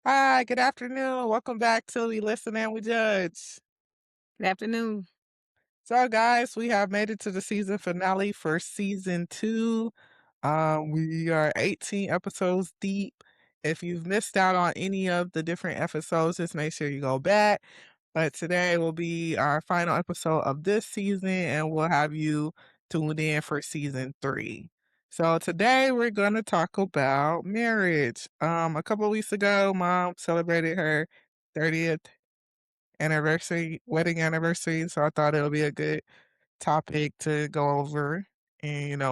Hi, good afternoon. Welcome back to We Listen and We Judge. Good afternoon. So, guys, we have made it to the season finale for season two. We are 18 episodes deep. If you've missed out on any of the different episodes, just make sure you go back. But today will be our final episode of this season, and we'll have you tuned in for season three. So today we're going to talk about marriage. A couple of weeks ago, Mom celebrated her 30th anniversary, wedding anniversary. So I thought it would be a good topic to go over. And,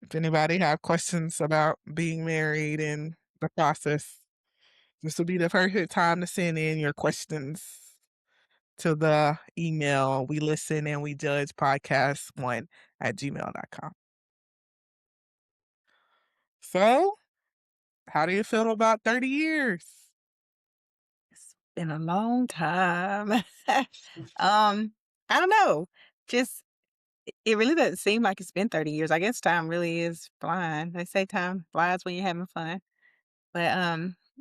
if anybody have questions about being married and the process, this will be the perfect time to send in your questions to the email we listen and we judge podcast1 at gmail.com. So, how do you feel about 30 years? It's been a long time. Um, I don't know. Just it really doesn't seem like it's been 30 years. I guess time really is flying. They say time flies when you're having fun. But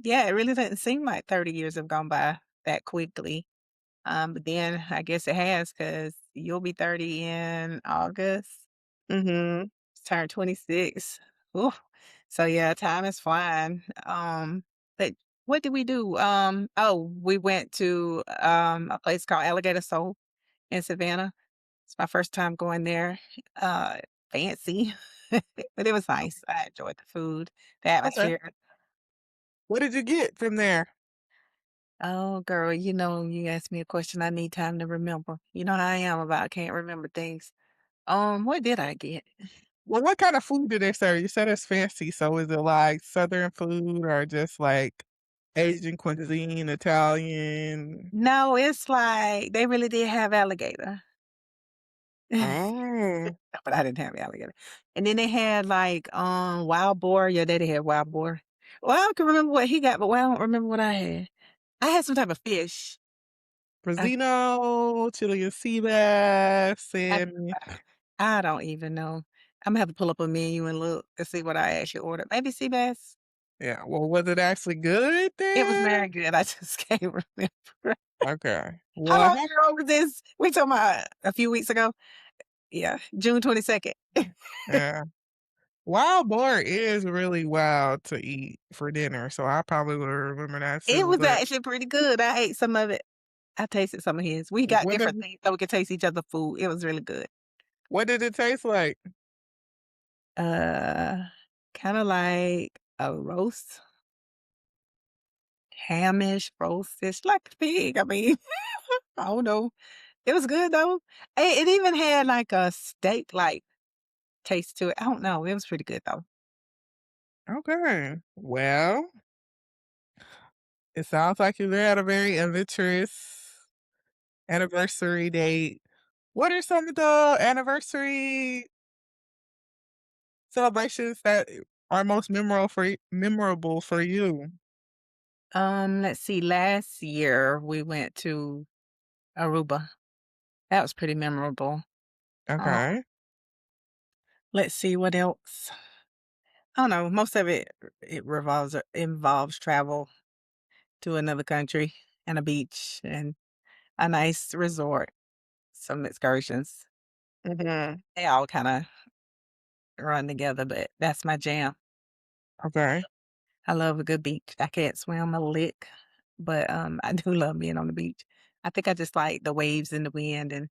yeah, it really doesn't seem like 30 years have gone by that quickly. But then I guess it has because you'll be 30 in August. Mhm. Turned 26. Ooh. So yeah, time is flying. But what did we do? Oh, we went to a place called Alligator Soul in Savannah. It's my first time going there. Uh Fancy. But it was nice. I enjoyed the food, the Okay. atmosphere. What did you get from there? Oh girl, you asked me a question I need time to remember. You know how I am about I can't remember things. What did I get? Well, what kind of food do they serve? You said it's fancy, so is it like Southern food or just like Asian cuisine, Italian? No, it's like they really did have alligator. Oh, But I didn't have alligator. And then they had, like, wild boar. Yeah, they did have wild boar. Well, I can remember what he got, but well, I don't remember what I had. I had some type of fish. I Brazino, Chilean sea bass, I salmon. I don't even know. Imma have to pull up a menu and look to see what I actually ordered. Maybe sea bass? Yeah, well, was it actually good It was then? very good. I just can't remember. Okay. How Well, long ago was this? We talking about a few weeks ago? Yeah, June 22nd. yeah. Wild boar is really wild to eat for dinner, so I probably would remember that It too, was but actually pretty good. I ate some of it. I tasted some of his. We got what did different things so we could taste each other food. It was really good. what did it taste like? Uh, Kinda like a roast, hamish, roastish, like a pig. I mean, I don't know. It was good though. It even had like a steak-like taste to it. I don't know. It was pretty good though. Okay. Well, it sounds like you had a very adventurous anniversary date. What are some of the anniversary celebrations that are most memorable for you? Let's see. Last year we went to Aruba. That was pretty memorable. Um, Okay. let's see what else. I don't know. Most of it revolves involves travel to another country and a beach and a nice resort, some excursions. Mhm. They all kinda run together, but that's my jam. Okay. I love a good beach. I can't swim a lick, but, I do love being on the beach. I think I just like the waves and the wind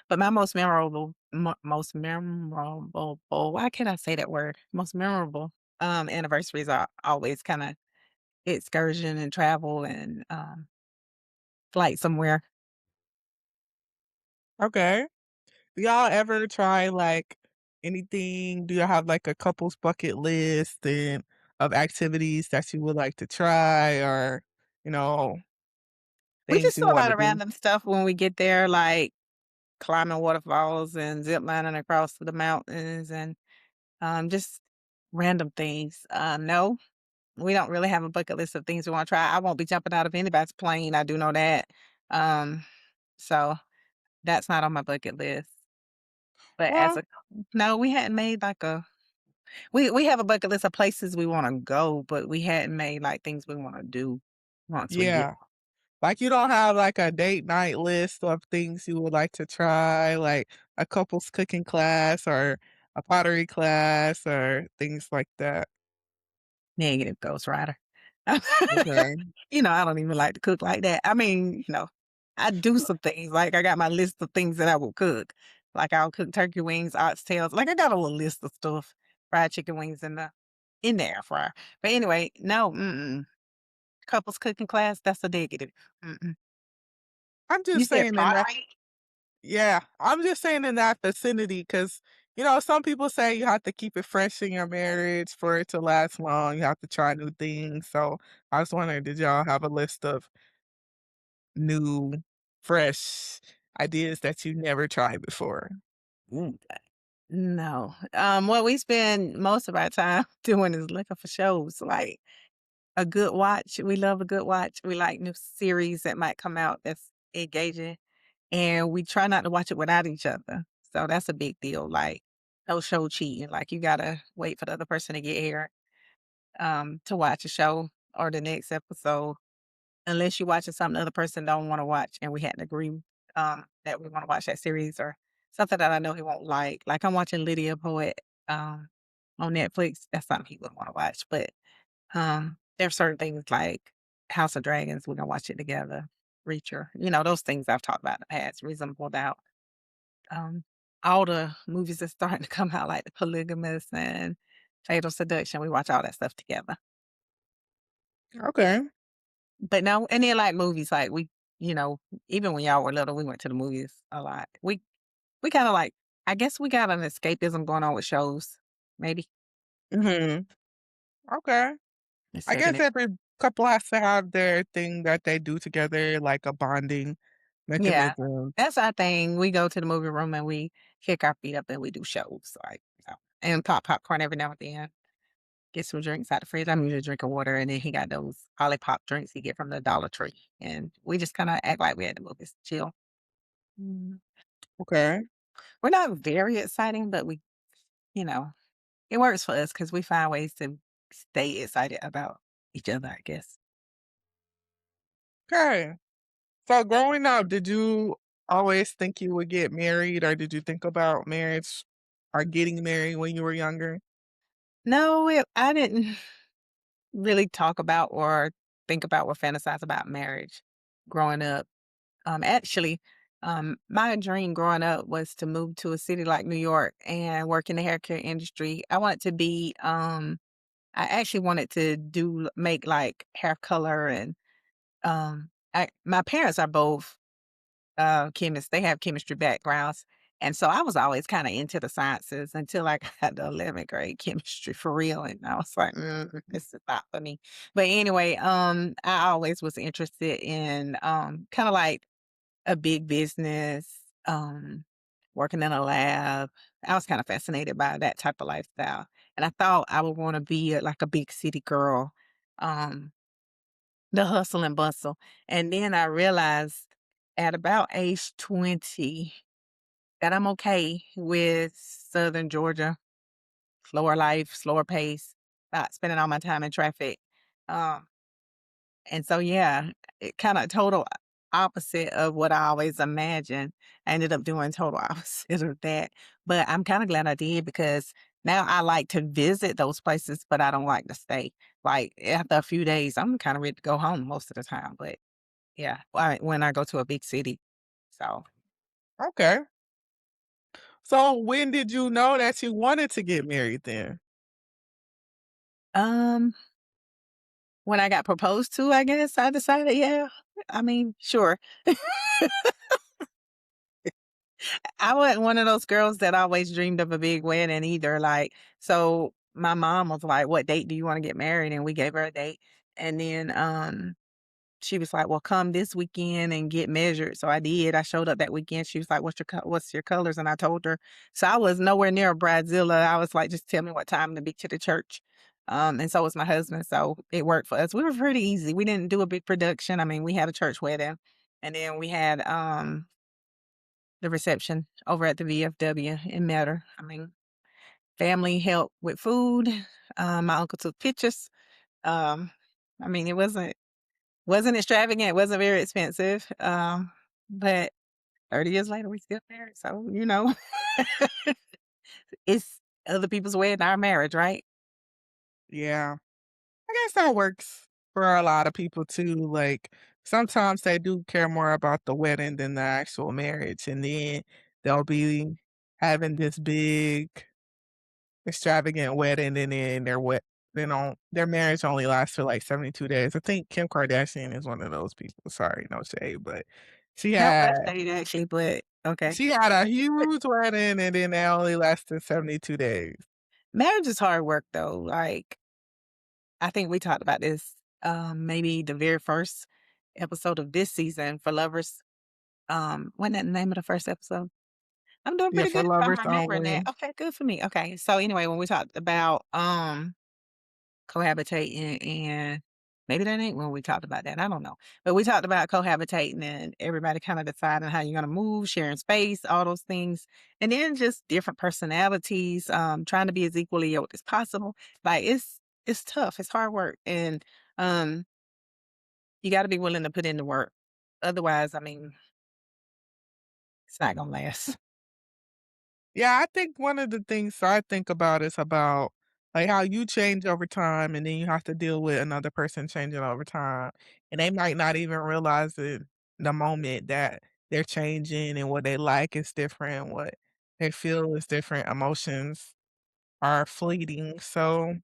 but my most memorable why can't I say that word? Most memorable, anniversaries are always kinda excursion and travel and, flight somewhere. Okay. Do y'all ever try, like, anything? Do y'all have, like, a couple's bucket list and of activities that you would like to try or, you know, We things just you do a lot wanna of do? random stuff when we get there, like climbing waterfalls and zip lining across the mountains and, just random things. No, we don't really have a bucket list of things we wanna try. I won't be jumping out of anybody's plane, I do know that. Um, so that's not on my bucket list. But as Well, a no, we hadn't made like a We have a bucket list of places we wanna go, but we hadn't made, like, things we wanna do once we get Yeah. Like, you don't have, like, a date night list of things you would like to try, like a couples cooking class or a pottery class or things like that. negative ghostwriter. Okay. I don't even like to cook like that. I mean, I do some things, like, I got my list of things that I will cook. Like, I'll cook turkey wings, oxtails, like, I got a little list of stuff, fried chicken wings in the air fryer. But anyway, no, couples cooking class, that's a negative. Mm-mm. I'm You just said saying in that pottery? yeah, I'm just saying in that vicinity because some people say you have to keep it fresh in your marriage for it to last long, you have to try new things, so I was wondering, did y'all have a list of new, fresh ideas that you never tried before? Mm, no. What we spend most of our time doing is looking for shows, like a good watch. We love a good watch. We like new series that might come out that's engaging, and we try not to watch it without each other. So that's a big deal. Like no show cheating. Like you gotta wait for the other person to get here to watch a show or the next episode, unless you're watching something the other person don't want to watch, and we hadn't agreed that we want to watch that series or something that I know he won't like. Like I'm watching Lydia Poet um, on Netflix. That's something he would want to watch, but there are certain things like House of Dragons, we're gonna watch it together. Reacher, those things I've talked about in the past, Reasonable Doubt. Um, all the movies that's starting to come out, like The Polygamous and Fatal Seduction, we watch all that stuff together. Okay. But no, and then like movies, like you know, even when y'all were little, we went to the movies a lot. We kind of like, I guess we got an escapism going on with shows, maybe Mhm. Okay. I instead of guess every couple has to have their thing that they do together, like a bonding Yeah, mechanism. that's our thing. We go to the movie room and we kick our feet up and we do shows, like, and pop popcorn every now and then. Get some drinks out the fridge. I'm usually drinking water, and then he got those Olipop drinks he get from the Dollar Tree, and we just kinda act like we at the movies, chill. Mm. Okay. We're not very exciting, but you know, it works for us because we find ways to stay excited about each other, I guess. Okay. So growing up, did you always think you would get married, or did you think about marriage or getting married when you were younger? No, I didn't really talk about or think about or fantasize about marriage growing up. Actually, my dream growing up was to move to a city like New York and work in the hair care industry. I actually wanted to make like hair color and my parents are both chemists. They have chemistry backgrounds. And so I was always kind of into the sciences until I got to 11th grade chemistry for real. And I was like, this is not for me. But anyway, I always was interested in kind of like a big business, working in a lab. I was kind of fascinated by that type of lifestyle. And I thought I would want to be like a big city girl, um, the hustle and bustle. And then I realized at about age 20 that I'm okay with Southern Georgia, slower life, slower pace, not spending all my time in traffic. Um, And so, yeah, it kinda total opposite of what I always imagined. I ended up doing total opposite of that, but I'm kinda glad I did because now I like to visit those places, but I don't like to stay. Like, after a few days, I'm kinda ready to go home most of the time, but yeah, when I go to a big city. So, Okay. So when did you know that you wanted to get married then? um, when I got proposed to, I guess I decided, yeah, I mean, sure. I wasn't one of those girls that always dreamed of a big wedding either. Like, so my mom was like, "What date do you want to get married?" And we gave her a date. And then she was like, "Well, come this weekend and get measured." So I did. I showed up that weekend. She was like, what's your colors?" And I told her. So I was nowhere near a bridezilla. I was like, "Just tell me what time to be to the church." And so was my husband. So it worked for us. We were pretty easy. We didn't do a big production. I mean, we had a church wedding, and then we had the reception over at the VFW in Metter. I mean, family helped with food. My uncle took pictures. Um, I mean, it wasn't extravagant, it wasn't very expensive, but 30 years later, we still married, so, it's other people's wedding, our marriage, right? Yeah. I guess that works for a lot of people too. Like sometimes they do care more about the wedding than the actual marriage, and then they'll be having this big extravagant wedding, and then their marriage only lasts for like 72 days. I think Kim Kardashian is one of those people. Sorry, no shade, but she No, had that's shade actually, but okay. she had a huge wedding, and then they only lasted 72 days. Marriage is hard work, though, like, I think we talked about this, maybe the very first episode of this season for Lovers. Wasn't that the name of the first episode? I'm doing Yeah, pretty for good if I'm lovers remembering that. only. Okay, good for me. Okay, so anyway, when we talked about, cohabitating and maybe that ain't when we talked about that, I don't know. But we talked about cohabitating and everybody kinda deciding how you're gonna move, sharing space, all those things, and then just different personalities, trying to be as equally yoked as possible. Like, it's tough, it's hard work, and, um, you gotta be willing to put in the work. Otherwise, I mean, it's not gonna last. Yeah, I think one of the things I think about is about like how you change over time and then you have to deal with another person changing over time. And they might not even realize it the moment that they're changing and what they like is different, what they feel is different, emotions are fleeting. So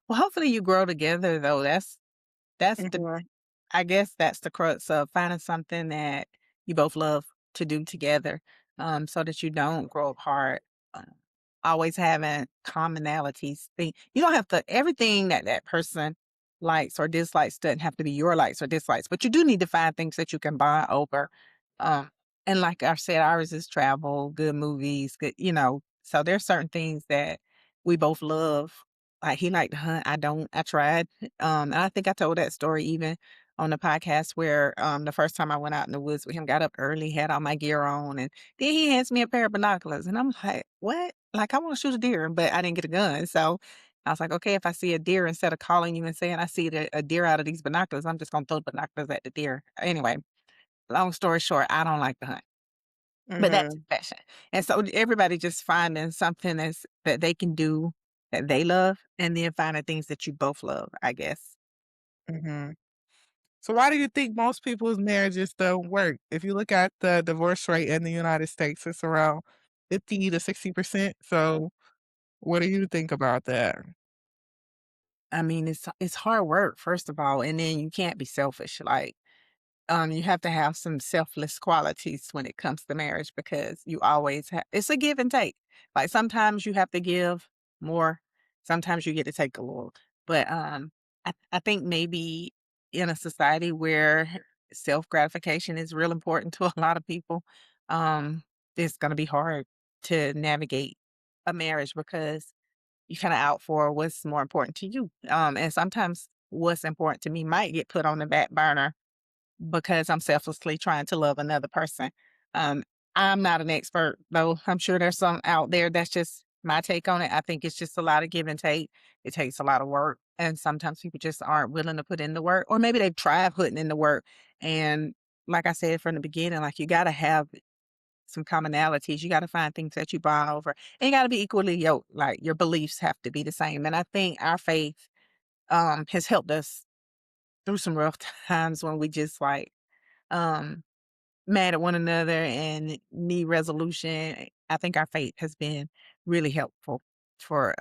Well, hopefully you grow together, though. That's the mhm, I guess that's the crux of finding something that you both love to do together, so that you don't grow apart. Um, Always having commonalities. You don't have to everything that that person likes or dislikes doesn't have to be your likes or dislikes, but you do need to find things that you can bond over. Um, and like I said, ours is travel, good movies, good. So there's certain things that we both love. Like he liked to hunt, I don't. I tried. And I think I told that story even on the podcast where, the first time I went out in the woods with him, got up early, had all my gear on, and then he hands me a pair of binoculars, and I'm like, "What?" Like, I wanna shoot a deer, but I didn't get a gun, so I was like, "Okay, if I see a deer, instead of calling you and saying I see a deer out of these binoculars, I'm just gonna throw the binoculars at the deer." Anyway, long story short, I don't like to hunt, but that's mhm, his passion, and so everybody just finding something that they can do that they love, and then finding things that you both love, I guess. mhm. So why do you think most people's marriages don't work? If you look at the divorce rate in the United States, it's around 50 to 60%. So what do you think about that? I mean, it's hard work, first of all, and then you can't be selfish, like, you have to have some selfless qualities when it comes to marriage because you always have it's a give and take. Like, sometimes you have to give more, sometimes you get to take a little, but, I think maybe in a society where self-gratification is real important to a lot of people, um, it's gonna be hard to navigate a marriage because you kinda out for what's more important to you. And sometimes what's important to me might get put on the back burner because I'm selflessly trying to love another person. Um, I'm not an expert, though. I'm sure there's some out there. That's just my take on it. I think it's just a lot of give and take. It takes a lot of work. And sometimes people just aren't willing to put in the work, or maybe they've tried putting in the work. And like I said from the beginning, like you got to have some commonalities. You got to find things that you bond over, and you got to be equally yoked. Like your beliefs have to be the same. And I think our faith has helped us through some rough times when we just like um mad at one another and need resolution. I think our faith has been really helpful for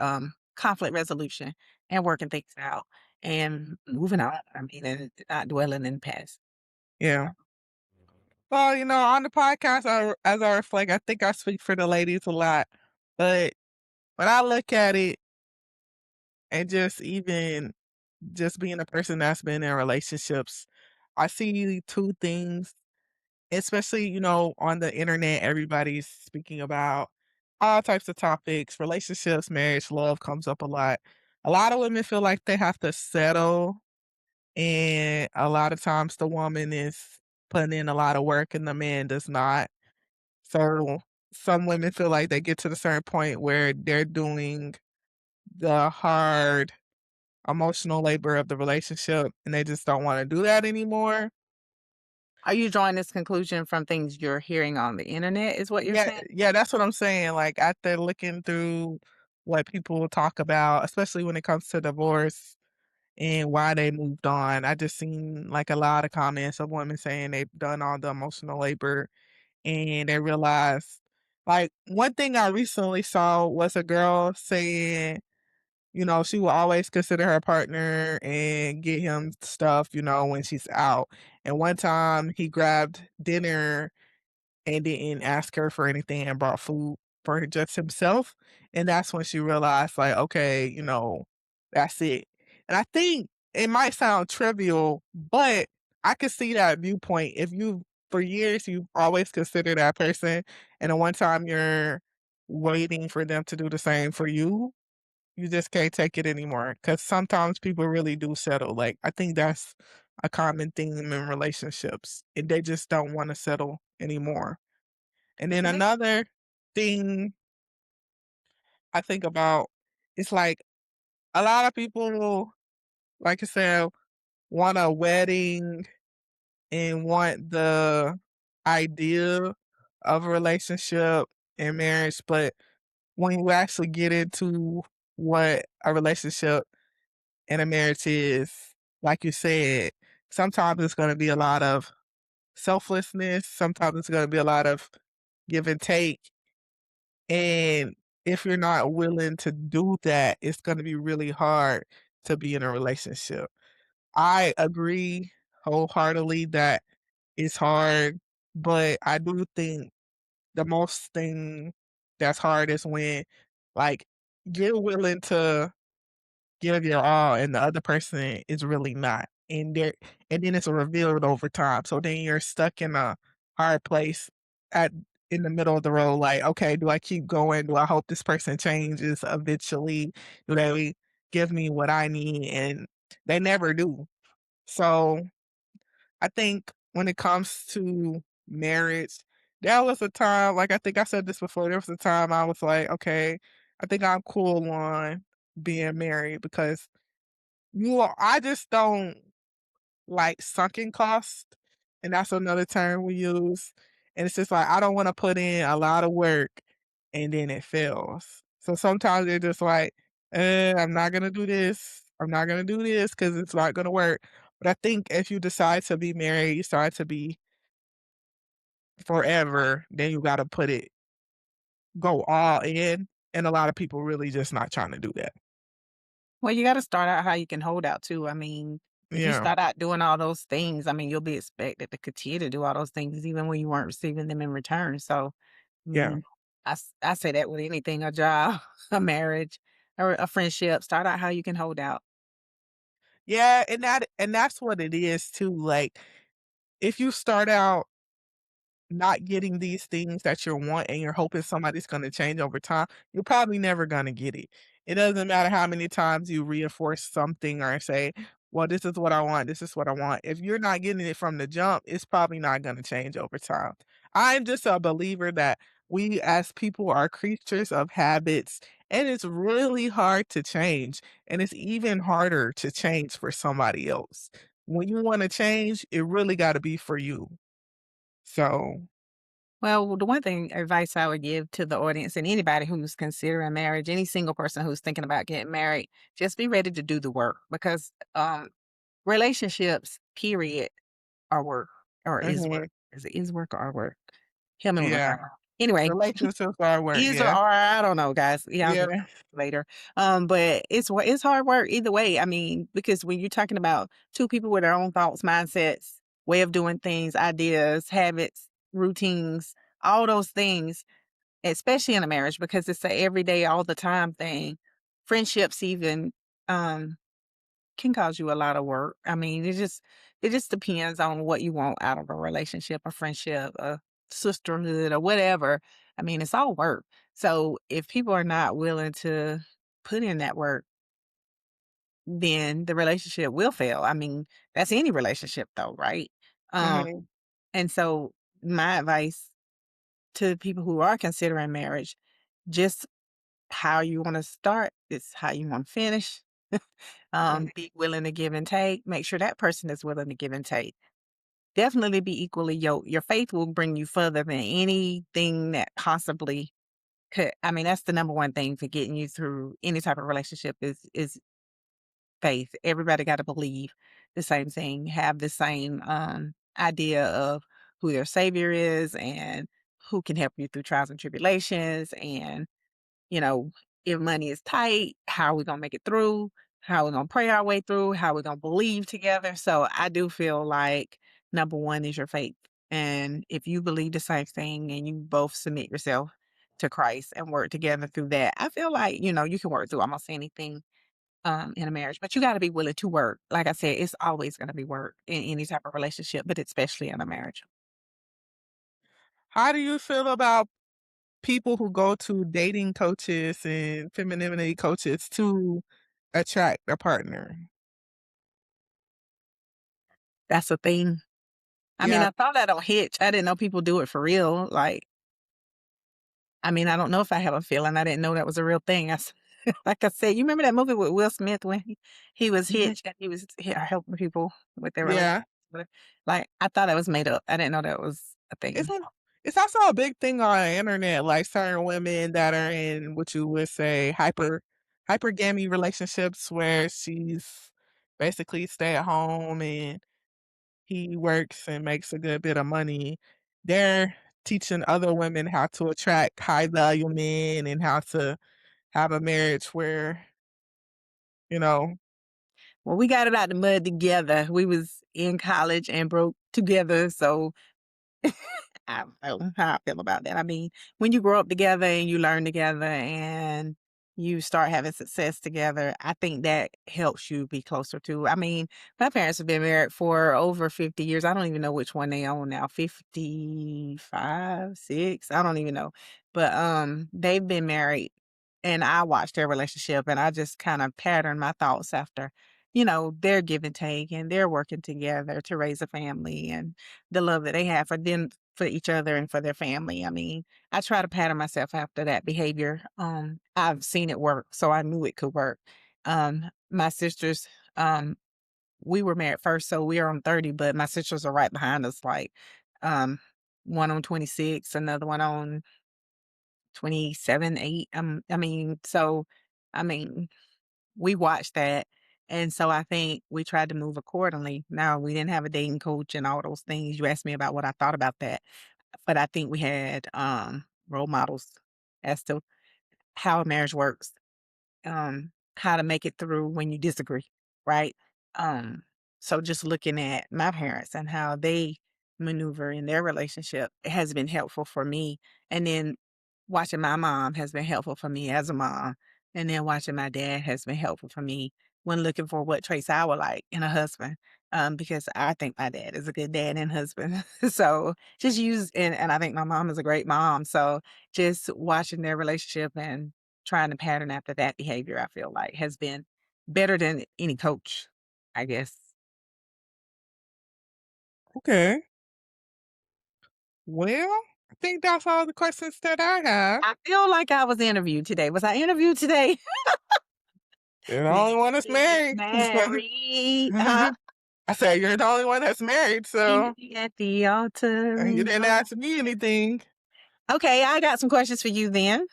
conflict resolution and working things out and moving on. I mean, and not dwelling in the past. Yeah. Well, on the podcast, as I reflect, I think I speak for the ladies a lot. But when I look at it and just being a person that's been in relationships, I see two things, especially, on the internet, everybody's speaking about all types of topics, relationships, marriage, love comes up a lot. A lot of women feel like they have to settle, and a lot of times the woman is putting in a lot of work and the man does not. So some women feel like they get to the certain point where they're doing the hard emotional labor of the relationship and they just don't wanna do that anymore. Are you drawing this conclusion from things you're hearing on the internet is what you're Yeah, saying? yeah, that's what I'm saying, like, after looking through what people talk about, especially when it comes to divorce and why they moved on, I just seen, like, a lot of comments of women saying they've done all the emotional labor and they realized like, one thing I recently saw was a girl saying, she will always consider her partner and get him stuff, when she's out, and one time he grabbed dinner and didn't ask her for anything and brought food for just himself, and that's when she realized, like, "Okay, that's it." And I think it might sound trivial, but I could see that viewpoint. If you for years, you've always considered that person, and the one time you're waiting for them to do the same for you, you just can't take it anymore. Because sometimes people really do settle, like, I think that's a common theme in relationships, and they just don't wanna settle anymore. And then Well, they another thing I think about is like a lot of people, like I said, want a wedding and want the idea of a relationship and marriage, but when you actually get into what a relationship and a marriage is, like you said, sometimes it's going to be a lot of selflessness, sometimes it's going to be a lot of give and take. And if you're not willing to do that, it's gonna be really hard to be in a relationship. I agree wholeheartedly that it's hard, but I do think the most thing that's hard is when, like, you're willing to give your all and the other person is really not. And then it's revealed over time. So then you're stuck in a hard place at in the middle of the road, like, okay, do I keep going? Do I hope this person changes eventually? Do they give me what I need? And they never do. So I think when it comes to marriage, there was a time, like I think I said this before, there was a time I was like, okay, I think I'm cool on being married because I just don't like sunken cost, and that's another term we use, and it's just like, I don't wanna put in a lot of work and then it fails. So sometimes they're just like, I'm not gonna do this. I'm not gonna do this because it's not gonna work." But I think if you decide to be married, you decide to be forever, then you gotta go all in, and a lot of people really just not trying to do that. Well, you gotta start out how you can hold out too. I mean, if you Yeah, start out doing all those things, I mean, you'll be expected to continue to do all those things even when you weren't receiving them in return. So, I yeah. mean, I say that with anything, a job, a marriage, or a friendship. Start out how you can hold out. Yeah, and that's what it is too, like, if you start out not getting these things that you want and you're hoping somebody's gonna change over time, you're probably never gonna get it. It doesn't matter how many times you reinforce something or say, "Well, this is what I want, this is what I want." If you're not getting it from the jump, it's probably not gonna change over time. I'm just a believer that we as people are creatures of habits, and it's really hard to change, and it's even harder to change for somebody else. When you wanna change, it really gotta be for you. So Well, the one thing advice I would give to the audience and anybody who's considering marriage, any single person who's thinking about getting married, just be ready to do the work because relationships, period, are work or is work. mhm. Is it is work or are work? Help me with my Yeah, grammar. Anyway, relationships are work, is or yeah, are, I don't know, guys. Yeah, yeah, later. But it's hard work either way. I mean, because when you're talking about two people with their own thoughts, mindsets, way of doing things, ideas, habits, routines, all those things, especially in a marriage, because it's a everyday, all the time thing. Friendships even can cause you a lot of work. I mean, it just depends on what you want out of a relationship, a friendship, a sisterhood, or whatever. I mean, it's all work. So if people are not willing to put in that work, then the relationship will fail. I mean, that's any relationship though, right? Um, mhm, and so my advice to people who are considering marriage, just how you wanna start is how you wanna finish. Mm. Be willing to give and take. Make sure that person is willing to give and take. Definitely be equally yoked. Your faith will bring you further than anything that possibly could. I mean, that's the number one thing for getting you through any type of relationship is faith. Everybody gotta believe the same thing, have the same, idea of who their savior is and who can help you through trials and tribulations, and, you know, if money is tight, how are we gonna make it through? How are we gonna pray our way through? How are we gonna believe together? So I do feel like number one is your faith. And if you believe the same thing and you both submit yourself to Christ and work together through that, I feel like, you can work through almost anything in a marriage, but you gotta be willing to work. Like I said, it's always gonna be work in any type of relationship, but especially in a marriage. How do you feel about people who go to dating coaches and femininity coaches to attract a partner? That's a thing. I mean, Yeah, I thought that on Hitch. I didn't know people do it for real. Like, I mean, I don't know if I have a feeling. I didn't know that was a real thing. Like I said, you remember that movie with Will Smith when he was mhm, hitched and he was helping people with their relationship? yeah. Like, I thought that was made up. I didn't know that was a It's thing. a it's also a big thing on the internet, like certain women that are in what you would say hypergamy relationships where she's basically stay at home and he works and makes a good bit of money. They're teaching other women how to attract high value men and how to have a marriage where, you know. Well, we got it out the mud together. We was in college and broke together, so I don't know how I feel about that. I mean, when you grow up together and you learn together and you start having success together, I think that helps you be closer to. I mean, my parents have been married for over 50 years. I don't even know which one they own now. 55, 6, I don't even know. But they've been married and I watched their relationship and I just kind of patterned my thoughts after, their give and take and they're working together to raise a family and the love that they have for each other and for their family. I mean, I try to pattern myself after that behavior. I've seen it work, so I knew it could work. My sisters, we were married first, so we are on 30, but my sisters are right behind us, like um, one on 26, another one on 27, 8. I mean, we watched that. And so I think we tried to move accordingly. Now, we didn't have a dating coach and all those things. You asked me about what I thought about that. But I think we had, role models as to how a marriage works, how to make it through when you disagree, right? Um, so just looking at my parents and how they maneuver in their relationship has been helpful for me. And then watching my mom has been helpful for me as a mom. And then watching my dad has been helpful for me when looking for what traits I would like in a husband. Because I think my dad is a good dad and husband. So just and I think my mom is a great mom. So just watching their relationship and trying to pattern after that behavior, I feel like has been better than any coach, I guess. Okay. Well, I think that's all the questions that I have. I feel like I was interviewed today. Was I interviewed today? You're the Let's only one that's get married. married. Huh? I said you're the only one that's married, Meet so me at the altar you and didn't ask me anything. okay, I got some questions for you then.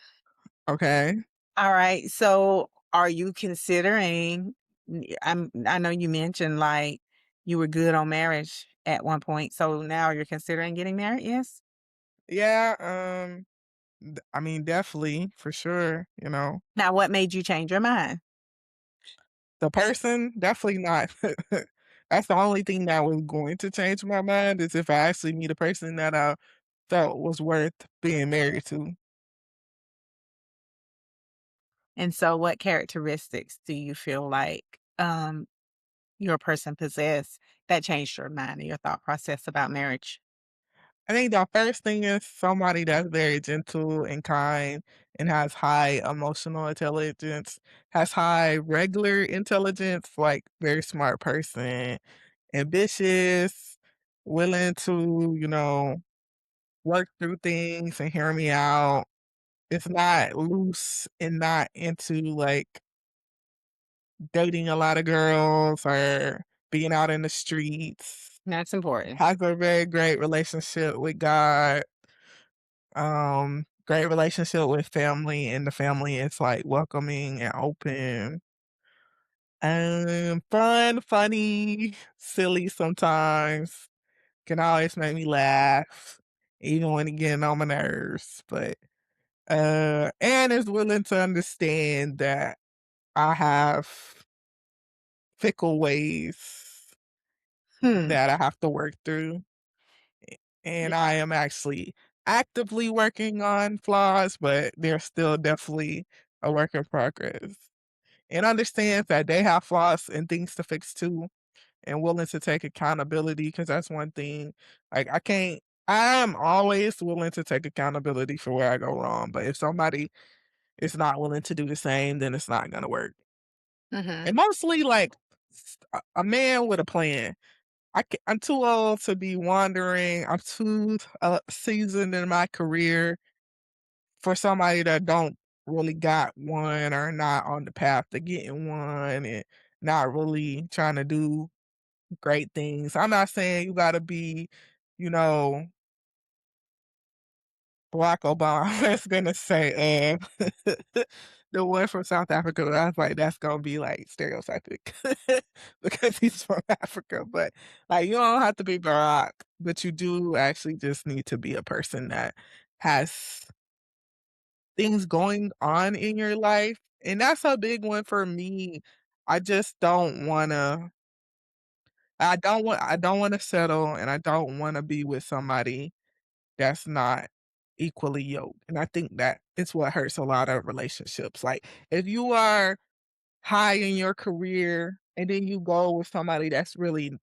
Okay. All right. So are you considering I know you mentioned like you were good on marriage at one point. So now you're considering getting married, yes? Yeah, I mean, definitely, for sure, Now what made you change your mind? The person, definitely not. That's the only thing that was going to change my mind is if I actually meet a person that I felt was worth being married to. And so what characteristics do you feel like your person possess that changed your mind and your thought process about marriage? I think the first thing is somebody that's very gentle and kind and has high emotional intelligence, has high regular intelligence, like very smart person, ambitious, willing to, work through things and hear me out. It's not loose and not into, like, dating a lot of girls or being out in the streets. That's important. Has a very great relationship with God, great relationship with family, and the family is, like, welcoming and open, fun, funny, silly sometimes, can always make me laugh, even when it getting on my nerves, but, and is willing to understand that I have fickle ways Hmm. that I have to work through, Y and I am actually actively working on flaws, but they're still definitely a work in progress, and understands that they have flaws and things to fix too, and willing to take accountability because that's one thing, like, I am always willing to take accountability for where I go wrong, but if somebody is not willing to do the same, then it's not gonna work. Mhm. And mostly, like, a man with a plan. I'm too old to be wandering. I'm too, seasoned in my career for somebody that don't really got one or not on the path to getting one and not really trying to do great things. I'm not saying you gotta be, you know, Barack Obama. I was gonna say, the one from South Africa. I was like, that's gonna be like stereotypic because he's from Africa. But like, you don't have to be Barack, but you do actually just need to be a person that has things going on in your life. And that's a big one for me. I just don't wanna I don't wanna settle and I don't wanna be with somebody that's not equally yoked, and I think that it's what hurts a lot of relationships, like, if you are high in your career and then you go with somebody that's really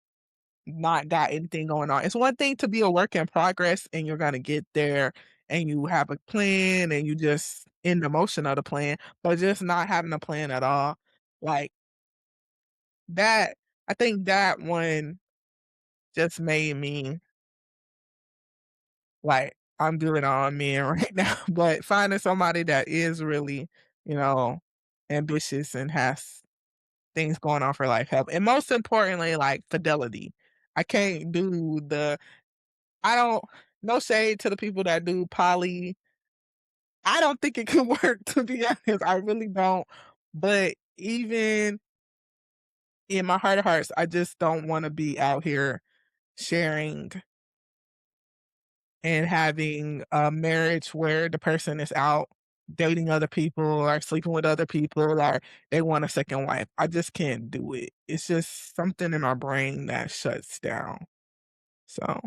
not got anything going on, it's one thing to be a work in progress and you're gonna get there and you have a plan and you just in the motion of the plan, but just not having a plan at all, like, that I think that one just made me like, I'm doing all men right now, but finding somebody that is really, you know, ambitious and has things going on for life help. And most importantly, like fidelity. I can't do the I don't no shade to the people that do poly. I don't think it could work to be honest. I really don't. But even in my heart of hearts, I just don't want to be out here sharing and having a marriage where the person is out dating other people or sleeping with other people or they want a second wife. I just can't do it. It's just something in my brain that shuts down. So,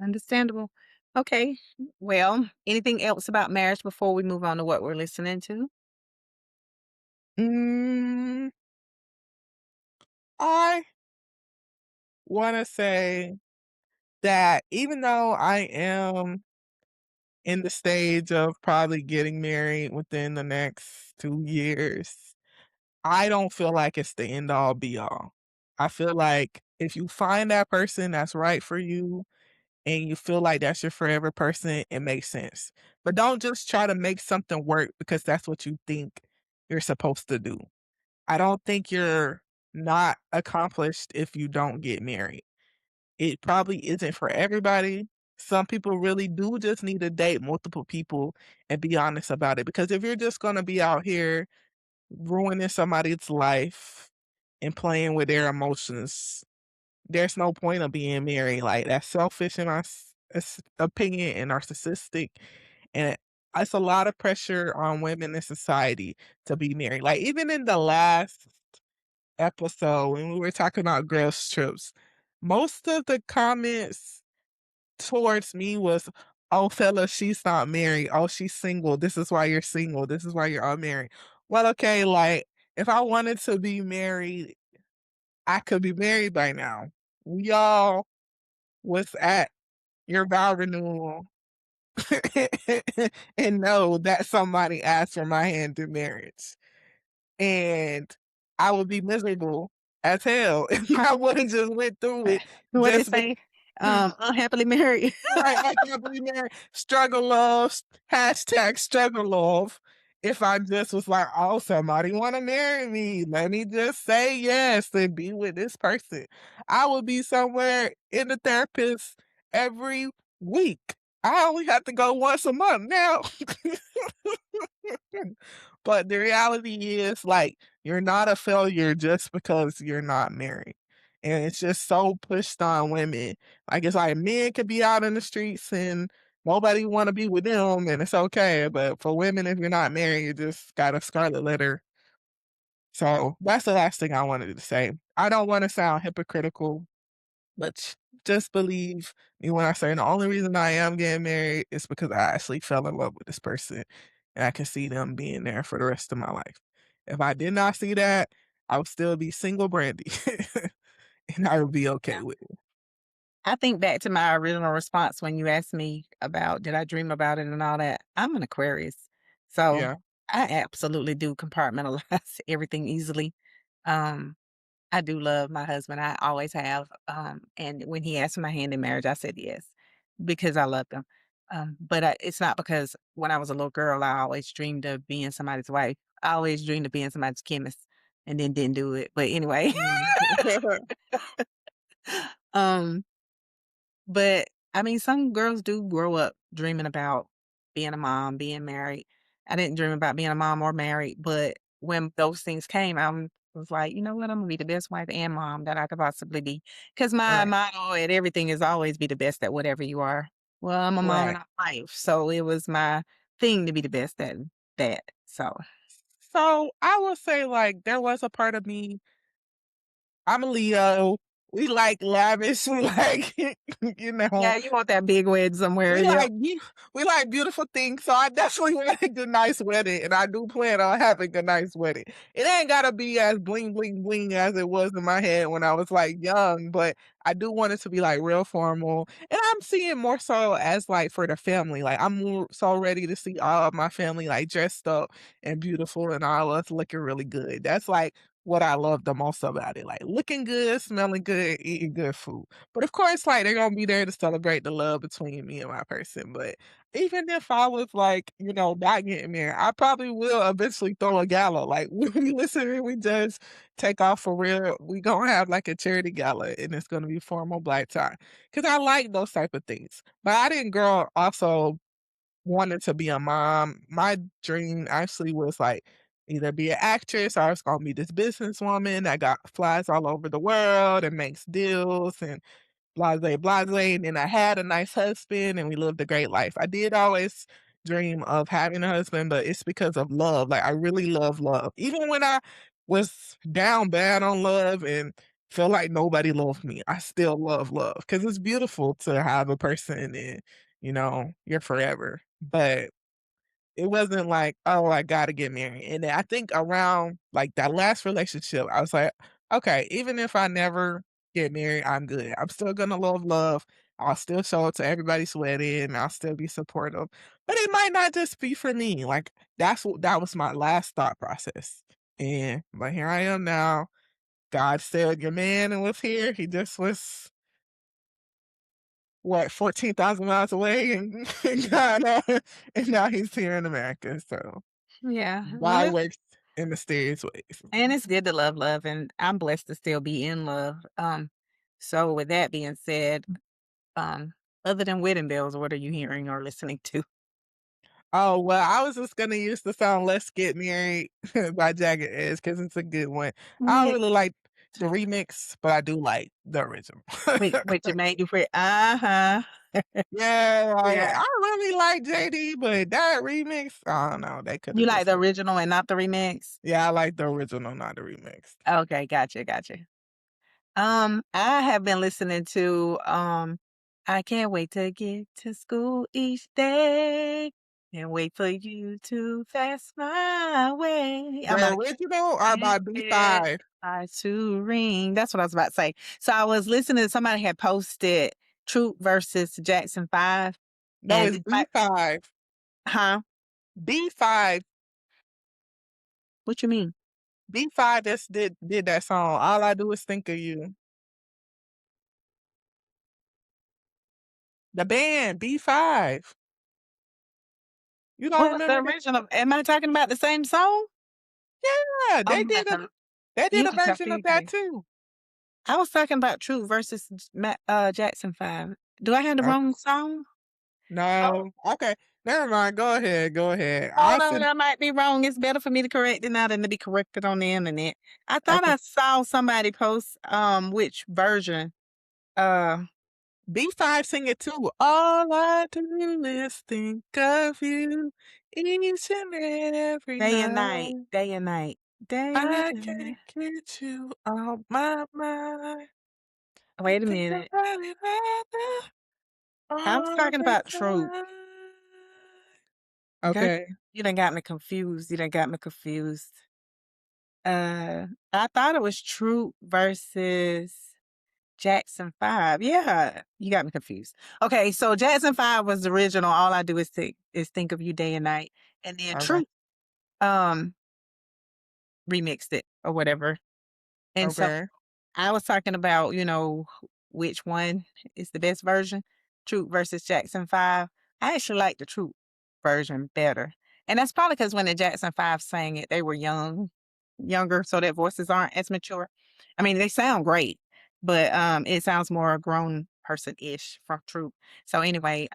Understandable. Okay. Well, anything else about marriage before we move on to what we're listening to? mm, I want to say that even though I am in the stage of probably getting married within the next 2 years, I don't feel like it's the end all be all. I feel like if you find that person that's right for you and you feel like that's your forever person, it makes sense. But don't just try to make something work because that's what you think you're supposed to do. I don't think you're not accomplished if you don't get married. It probably isn't for everybody. Some people really do just need to date multiple people and be honest about it because if you're just going to be out here ruining somebody's life and playing with their emotions, there's no point of being married. Like that's selfish in opinion and narcissistic, and it's a lot of pressure on women in society to be married. Like even in the last episode when we were talking about girls trips, most of the comments towards me was, "Oh, fella, she's not married. Oh, she's single. This is why you're single. This is why you're unmarried." Well, okay, like if I wanted to be married, I could be married by now. We all was at your vow renewal and know that somebody asked for my hand in marriage. And I would be miserable as hell if I would've just went through it What they just be say? Unhappily married. Right, I can't believe that. Struggle love, hashtag struggle love. If I just was like, oh, somebody want to marry me, let me just say yes and be with this person. I would be somewhere in the therapist every week. I only have to go once a month now. But the reality is, like, you're not a failure just because you're not married. And it's just so pushed on women. Like, it's like men could be out in the streets and nobody want to be with them, and it's okay. But for women, if you're not married, you just got a scarlet letter. So that's the last thing I wanted to say. I don't want to sound hypocritical, but just believe me when I say the only reason I am getting married is because I actually fell in love with this person and I can see them being there for the rest of my life. If I did not see that, I would still be single Brandy and I would be okay Yeah. with it. I think back to my original response when you asked me about did I dream about it and all that. I'm an Aquarius. So Yeah. I absolutely do compartmentalize everything easily. Um, I do love my husband. I always have. And when he asked for my hand in marriage, I said yes because I loved him. It's not because when I was a little girl, I always dreamed of being somebody's wife. I always dreamed of being somebody's chemist and then didn't do it. But anyway, Mm. um, but, I mean, some girls do grow up dreaming about being a mom, being married. I didn't dream about being a mom or married, but when those things came, was like, "You know what? Imma be the best wife and mom that I could possibly be." Because my Right. motto and everything is always be the best at whatever you are. Well, I'm a mom Right. and I'm a wife, so it was my thing to be the best at that, so So I will say, like, there was a part of me. I'm a Leo. We like lavish. We like, you know, yeah, you want that big wedge somewhere, We yep. like beau we like beautiful things, so I definitely wanted a nice wedding, and I do plan on having a nice wedding. It ain't gotta be as bling, bling, bling as it was in my head when I was, like, young, but I do want it to be, like, real formal, and I'm seeing more so as, like, for the family, like, I'm more so ready to see all of my family, like, dressed up and beautiful and all us looking really good. That's, like, what I love the most about it, like, looking good, smelling good, eating good food. But of course, like, they're gonna be there to celebrate the love between me and my person, but even if I was, like, not getting married, I probably will eventually throw a gala, like, when we listen, we just take off for real, we gonna have, like, a charity gala, and it's gonna be formal black tie, because I like those type of things, but I didn't grow up also wanting to be a mom. My dream actually was, like, either be an actress or I was gonna be this businesswoman that got flies all over the world and makes deals and blase, blase, and then I had a nice husband and we lived a great life. I did always dream of having a husband, but it's because of love. Like, I really love love. Even when I was down bad on love and feel like nobody loved me, I still love love because it's beautiful to have a person and, you're forever. But it wasn't like, "Oh, I gotta get married," and then I think around, like, that last relationship, I was like, "Okay, even if I never get married, I'm good. I'm still gonna love love. I'll still show up to everybody's wedding, I'll still be supportive, but it might not just be for me." Like, that was my last thought process, but here I am now. God said, "Your man was here." He just was, what, 14,000 miles away, and and now he's here in America, so Yeah, well, God works in mysterious ways. and it's good to love, and I'm blessed to still be in love. So with that being said, um, other than wedding bells, what are you hearing or listening to? Oh, well, I was just gonna use the song "Let's Get Married" by Jagged Edge because it's a good one. I don't Yeah. really like the remix, but I do like the original. With Jermaine Dupri. Uh-huh. Yeah, like, Yeah. I really like JD, but that remix, I don't know, they You coulda like just the original and not the remix? Yeah, I like the original, not the remix. Okay, gotcha. I have been listening to, I can't wait to get to school each day and wait for you to pass my way. I'm The like, original are "Get by it B5. hard to ring." That's what I was about to say. So I was listening, somebody had posted Troop versus Jackson 5, No, and it's it might B5. huh? B5 What you mean? B5 just did that song, "All I Do Is Think of You." The band B5. You don't What was the remember that? original? Am I talking about the same song? Yeah, I'm messing they did you a are version of confusing that me. too. I was talking about True versus Jackson 5. Do I have the Okay. wrong song? Oh, No. Okay. Never mind. Go ahead. Go ahead. hold I'll on, send I might be wrong. It's better for me to correct it now than to be corrected on the internet. I thought okay. I saw somebody post, which version, uh, B5 sing it too. All I do is think of you each and every Day and Night, night. Day and Night, Day I and Night. can't get you off my mind. I Wait a think minute. about it right now I was all talking the about True. time. Girl, Okay. you done got me confused. You done got me confused. I thought it was True versus Jackson 5. Yeah, you got me confused. Okay, so Jackson 5 was the original. All I do is think of you day and night. And then Okay. True um remixed it or whatever. And so Okay. I was talking about, which one is the best version, True versus Jackson 5. I actually like the True version better. And that's probably because when the Jackson 5 sang it, they were younger, so their voices aren't as mature. I mean, they sound great, but it sounds more grown person-ish from True. So anyway,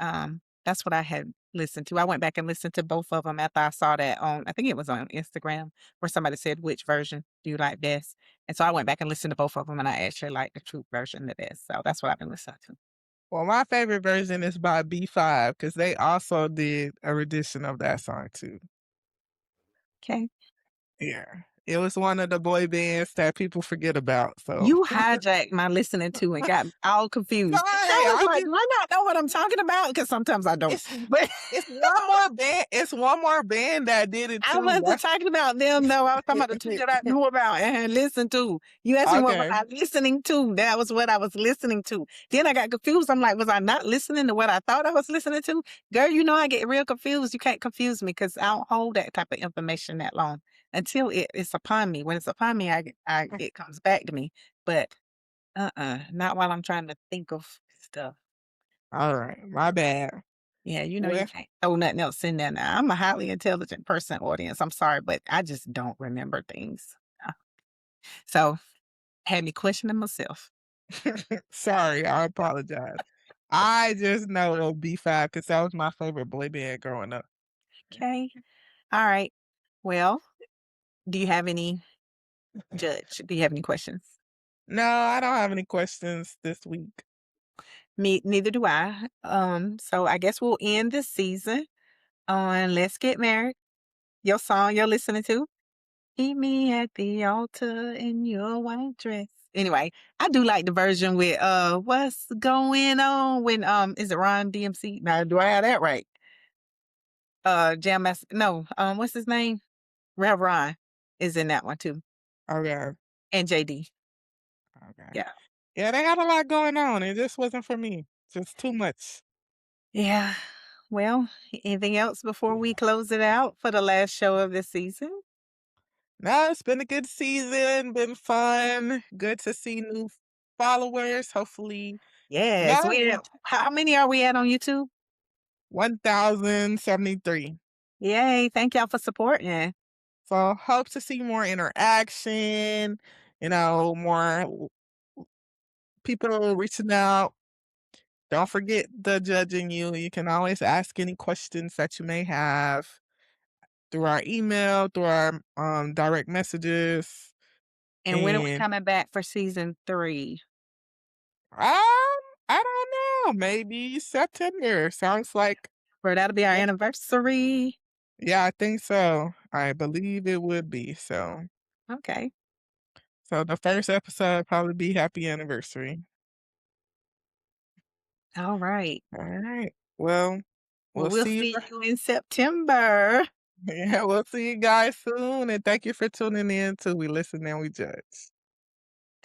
that's what I had listened to. I went back and listened to both of them after I saw that on, I think it was on Instagram, where somebody said, which version do you like best? And so I went back and listened to both of them, and I actually like the True version the best. So that's what I've been listening to. Well, my favorite version is by B5 because they also did a rendition of that song too. Okay. Yeah. It was one of the boy bands that people forget about. So You hijacked my listening to and got me all confused. sorry, I was I like, just do I not know what I'm talking about? Because sometimes I don't. it's But it's one more band that did it I too. wasn't talking about them, though. I was talking about the two that I knew about and had listened to. You asked me what was Okay. I listening to. That was what I was listening to. Then I got confused. I'm like, was I not listening to what I thought I was listening to? Girl, I get real confused. You can't confuse me because I don't hold that type of information that long until it's upon me. When it's upon me, it comes back to me. But not while I'm trying to think of stuff. All right. My bad. Yeah, you Well, can't throw nothing else in there now. I'm a highly intelligent person, audience. I'm sorry, but I just don't remember things. Uh, So had me questioning myself. sorry, I apologize. I just know it'll be 5 because that was my favorite boy band growing up. Okay. All right. Well, do you have any judge? Do you have any questions? No, I don't have any questions this week. Me, neither do I. So I guess we'll end this season on Let's Get Married. Your song you're listening to. Meet me at the altar in your white dress. Anyway, I do like the version with what's going on when is it Ron DMC? Now do I have that right? Jam Master no, what's his name? Rev Ron is in that one too. Okay. And JD. Okay. Yeah. Yeah, they had a lot going on. It just wasn't for me. Just too much. Yeah. Well, anything else before we close it out for the last show of the season? No, it's been a good season, been fun. Good to see new followers. Hopefully, Yes. no, How many are we at on YouTube? 1,073. Yay. Thank y'all for supporting. So hope to see more interaction, more people reaching out. Don't forget the judging you. You can always ask any questions that you may have through our email, through our direct messages. And when are we And coming back for season 3? I don't know, maybe September. Sounds like Or that'll be our anniversary. yeah, I think so. I believe it would be. Okay. So the first episode probably be happy anniversary. All right. All right. Well, Well, we'll we'll see you. see you in September. Yeah, we'll see you guys soon. And thank you for tuning in to We Listen and We Judge.